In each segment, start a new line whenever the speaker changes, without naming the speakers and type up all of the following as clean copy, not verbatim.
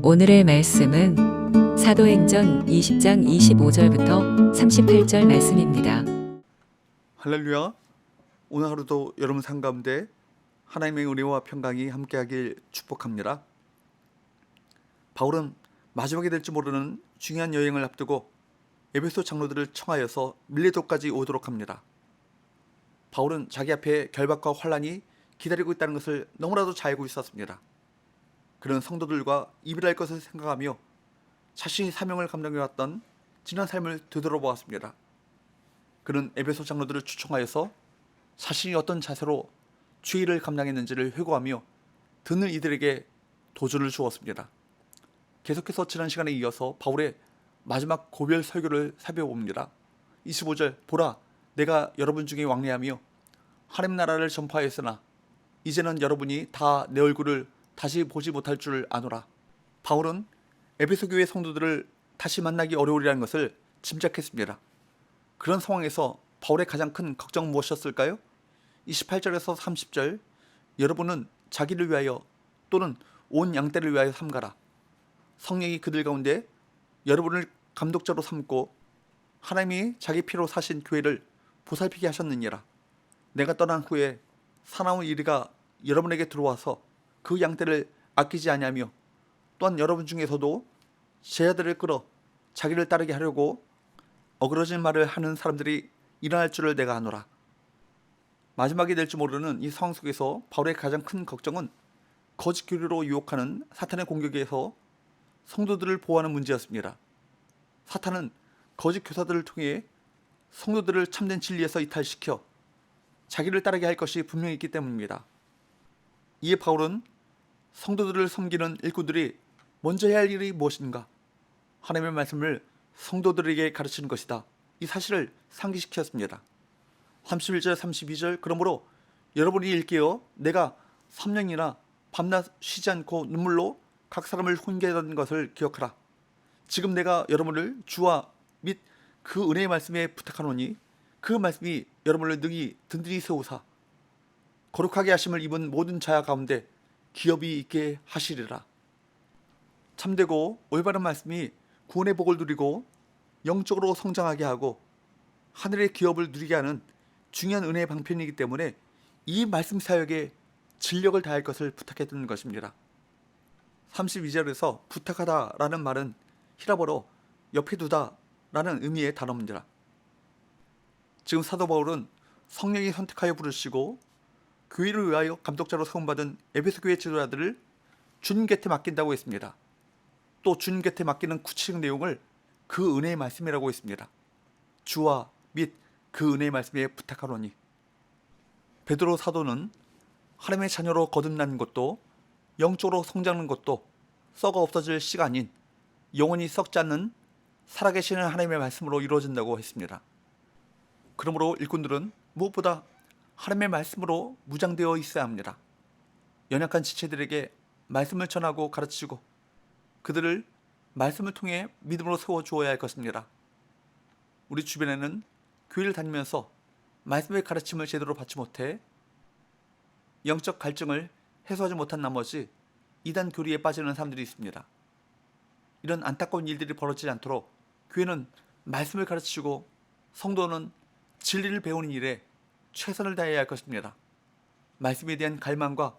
오늘의 말씀은 사도행전 20장 25절부터 38절 말씀입니다.
할렐루야. 오늘 하루도 여러분 삶 가운데 하나님의 은혜와 평강이 함께하길 축복합니다. 바울은 마지막이 될지 모르는 중요한 여행을 앞두고 에베소 장로들을 청하여서 밀레도까지 오도록 합니다. 바울은 자기 앞에 결박과 환란이 기다리고 있다는 것을 너무나도 잘 알고 있었습니다. 그런 성도들과 이별할 것을 생각하며 자신이 사명을 감당해왔던 지난 삶을 되돌아보았습니다. 그는 에베소 장로들을 추청하여서 자신이 어떤 자세로 주의를 감당했는지를 회고하며 듣는 이들에게 도전을 주었습니다. 계속해서 지난 시간에 이어서 바울의 마지막 고별 설교를 살펴봅니다. 25절, 보라, 내가 여러분 중에 왕래하며 하나님 나라를 전파하였으나 이제는 여러분이 다 내 얼굴을 다시 보지 못할 줄 아노라. 바울은 에베소 교회 성도들을 다시 만나기 어려우리라는 것을 짐작했습니다. 그런 상황에서 바울의 가장 큰 걱정은 무엇이었을까요? 28절에서 30절, 여러분은 자기를 위하여 또는 온 양떼를 위하여 삼가라. 성령이 그들 가운데 여러분을 감독자로 삼고 하나님이 자기 피로 사신 교회를 보살피게 하셨느니라. 내가 떠난 후에 사나운 이리가 여러분에게 들어와서 그 양떼를 아끼지 아니하며 또한 여러분 중에서도 제 아들을 끌어 자기를 따르게 하려고 어그러진 말을 하는 사람들이 일어날 줄을 내가 아노라. 마지막이 될지 모르는 이 상황 속에서 바울의 가장 큰 걱정은 거짓 교리로 유혹하는 사탄의 공격에서 성도들을 보호하는 문제였습니다. 사탄은 거짓 교사들을 통해 성도들을 참된 진리에서 이탈시켜 자기를 따르게 할 것이 분명히 있기 때문입니다. 이에 바울은 성도들을 섬기는 일꾼들이 먼저 해야 할 일이 무엇인가? 하나님의 말씀을 성도들에게 가르치는 것이다. 이 사실을 상기시켰습니다. 31절 32절, 그러므로 여러분이 일깨어 내가 3년이나 밤낮 쉬지 않고 눈물로 각 사람을 훈계하던 것을 기억하라. 지금 내가 여러분을 주와 및 그 은혜의 말씀에 부탁하노니 그 말씀이 여러분을 능히 든든히 세우사 거룩하게 하심을 입은 모든 자야 가운데 기업이 있게 하시리라. 참되고 올바른 말씀이 구원의 복을 누리고 영적으로 성장하게 하고 하늘의 기업을 누리게 하는 중요한 은혜의 방편이기 때문에 이 말씀 사역에 진력을 다할 것을 부탁했던 것입니다. 32절에서 부탁하다라는 말은 히라보로 옆에 두다라는 의미의 단어입니다. 지금 사도 바울은 성령이 선택하여 부르시고 교회를 위하여 감독자로 세움받은 에베소 교회 지도자들을 주님 곁에 맡긴다고 했습니다. 또 주님 곁에 맡기는 구체적 내용을 그 은혜의 말씀이라고 했습니다. 주와 및 그 은혜의 말씀에 부탁하노니. 베드로 사도는 하나님의 자녀로 거듭나는 것도 영적으로 성장하는 것도 썩어 없어질 시간인 영원히 썩지 않는 살아계시는 하나님의 말씀으로 이루어진다고 했습니다. 그러므로 일꾼들은 무엇보다 하나님의 말씀으로 무장되어 있어야 합니다. 연약한 지체들에게 말씀을 전하고 가르치고 그들을 말씀을 통해 믿음으로 세워주어야 할 것입니다. 우리 주변에는 교회를 다니면서 말씀의 가르침을 제대로 받지 못해 영적 갈증을 해소하지 못한 나머지 이단 교리에 빠지는 사람들이 있습니다. 이런 안타까운 일들이 벌어지지 않도록 교회는 말씀을 가르치고 성도는 진리를 배우는 일에 최선을 다해야 할 것입니다. 말씀에 대한 갈망과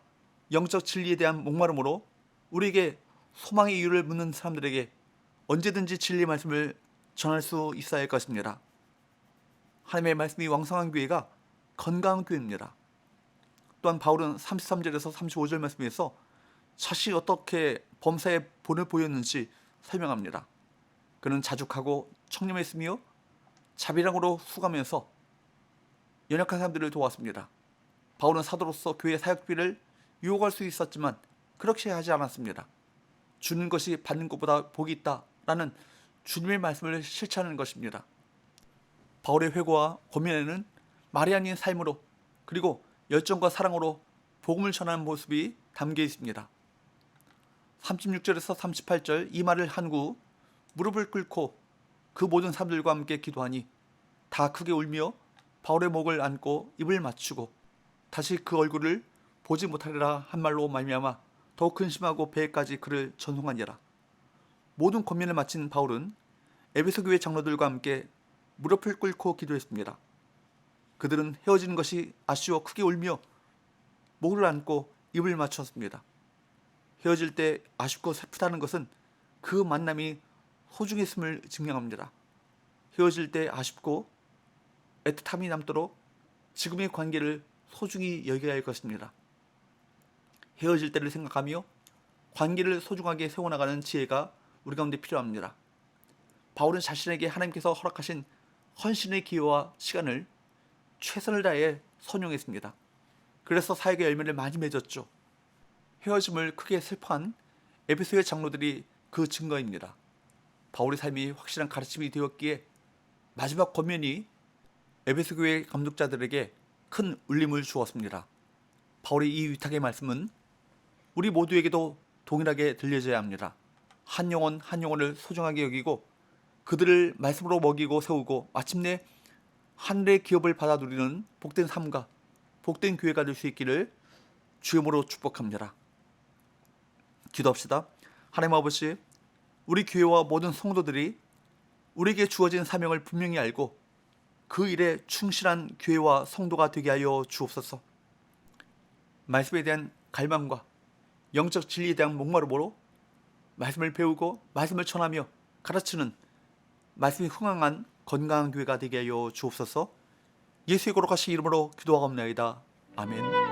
영적 진리에 대한 목마름으로 우리에게 소망의 이유를 묻는 사람들에게 언제든지 진리의 말씀을 전할 수 있어야 할 것입니다. 하나님의 말씀이 왕성한 교회가 건강한 교회입니다. 또한 바울은 33절에서 35절 말씀에서 자신이 어떻게 범사에 본을 보였는지 설명합니다. 그는 자죽하고 청렴했으며 자비랑으로 수고하면서 연약한 사람들을 도왔습니다. 바울은 사도로서 교회 사역비를 유혹할 수 있었지만 그렇게 하지 않았습니다. 주는 것이 받는 것보다 복이 있다라는 주님의 말씀을 실천하는 것입니다. 바울의 회고와 고민에는 말이 아닌 삶으로 그리고 열정과 사랑으로 복음을 전하는 모습이 담겨 있습니다. 36절에서 38절 이 말을 한 후 무릎을 꿇고 그 모든 사람들과 함께 기도하니 다 크게 울며 바울의 목을 안고 입을 맞추고 다시 그 얼굴을 보지 못하리라 한 말로 말미암아 더욱 근심하고 배에까지 그를 전송하니라. 모든 고민을 마친 바울은 에베소 교회 장로들과 함께 무릎을 꿇고 기도했습니다. 그들은 헤어지는 것이 아쉬워 크게 울며 목을 안고 입을 맞췄습니다. 헤어질 때 아쉽고 슬프다는 것은 그 만남이 소중했음을 증명합니다. 헤어질 때 아쉽고 애틋함이 남도록 지금의 관계를 소중히 여겨야 할 것입니다. 헤어질 때를 생각하며 관계를 소중하게 세워나가는 지혜가 우리 가운데 필요합니다. 바울은 자신에게 하나님께서 허락하신 헌신의 기회와 시간을 최선을 다해 선용했습니다. 그래서 사역의 열매를 많이 맺었죠. 헤어짐을 크게 슬퍼한 에베소의 장로들이 그 증거입니다. 바울의 삶이 확실한 가르침이 되었기에 마지막 권면이 에베소 교회 감독자들에게 큰 울림을 주었습니다. 바울의 이 위탁의 말씀은 우리 모두에게도 동일하게 들려져야 합니다. 한 영혼 한 영혼을 소중하게 여기고 그들을 말씀으로 먹이고 세우고 마침내 하늘의 기업을 받아 누리는 복된 삶과 복된 교회가 될 수 있기를 주님으로 축복합니다. 기도합시다. 하나님 아버지, 우리 교회와 모든 성도들이 우리에게 주어진 사명을 분명히 알고 그 일에 충실한 교회와 성도가 되게 하여 주옵소서. 말씀에 대한 갈망과 영적 진리에 대한 목마름으로 말씀을 배우고 말씀을 전하며 가르치는 말씀이 흥황한 건강한 교회가 되게 하여 주옵소서. 예수의 거룩하신 이름으로 기도하옵나이다. 아멘.